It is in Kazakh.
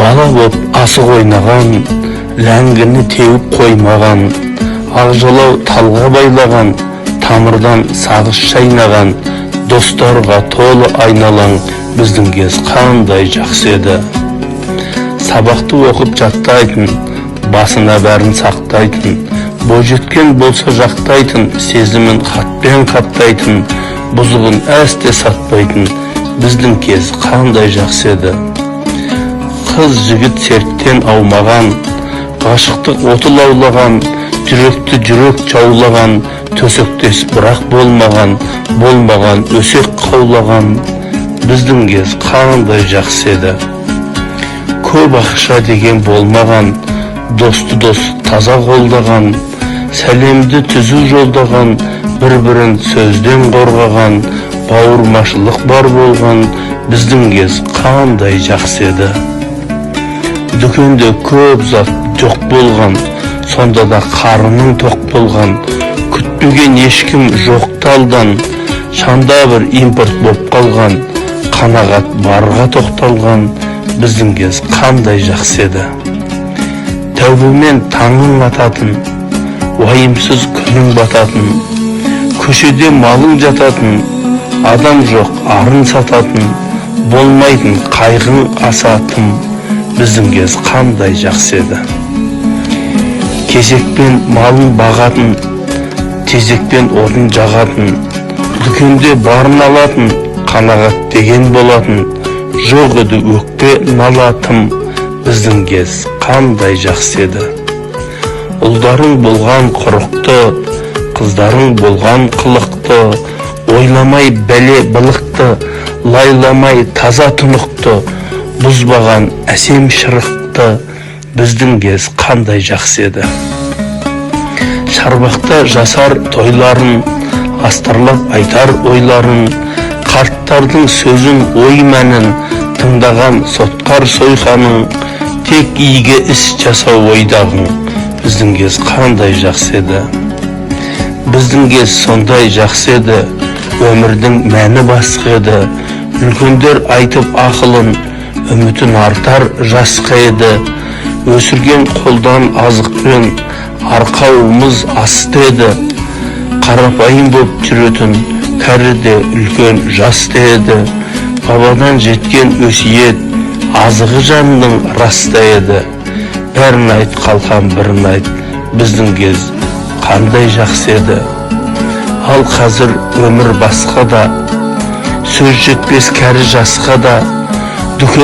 Бала боп асық ойнаған, ләңгіні теуіп қоймаған, ақжолау талға байлаған, тамырдан сағыз шайнаған, достарға толы айналаң біздің кез қандай жақсы еді. Сабақты оқып жаттайтын, басына бәрін сақтайтын, бойжеткен болса жақтайтын, сезімін хатпен қаптайтын, бұзығын әсте сатпайтын, біздің кез қандай жақсы еді. Қыз жігіт серттен аумаған, ғашықтық оты лаулаған, жүректі жүрек жаулаған, төсектес бірақ болмаған өсек қаулаған, біздің кез қандай жақсы еді. Көп ақша деген болмаған, досты дос таза қолдаған, сәлемді түзу жолдаған, бір-бірін сөзден қорғаған, бауырмашылық бар болған, біздің кез қандай жақсы еді. Дүкенде көп зат жоқ болған, сонда да қарының тоқ болған, күтпеген ешкім жоқ талдан, шанда бір импорт боп қалған, қанағат барға тоқталған, біздің кез қандай жақсы еді. Тәубемен таңың ататын, уайымсыз күнің бататын, көшеде малың жататын, адам жоқ арын сататын, болмайтын қайғың асатын, біздің кез қандай жақсы еді. Кезекпен малын бағатын, тезекпен отын жағатын, дүкенде барын алатын, қанағат деген болатын, жоқ еді өкпе налатым, біздің кез қандай жақсы еді. Ұлдарың болған құрықты, қыздарың болған қылықты, ойламай бәле былықты, лайламай таза тұнықты, бұзбаған әсем шырықты, біздің кез қандай жақсы еді. Шарбақта жасар тойларын, астарлап айтар ойларын, қарттардың сөзін ой мәнін, тыңдаған сотқар сойқаның, тек игі іс жасау ойдағың, біздің кез қандай жақсы еді. Біздің кез сондай жақсы еді, өмірдің мәні басқа еді, үлкендер айтып ақылын, үмітін артар жасқа еді, өсірген қолдан азықпен арқауымыз асты еді, қарапайым боп жүретін кәріде үлкен жасты еді, бабадан жеткен өсиет азығы жанның раста еді, бәрін айт қалқан бірін айт, біздің кез қандай жақсы еді. Ал қазір өмір басқа да, сөз жетпес кәрі жасқа да, дүкен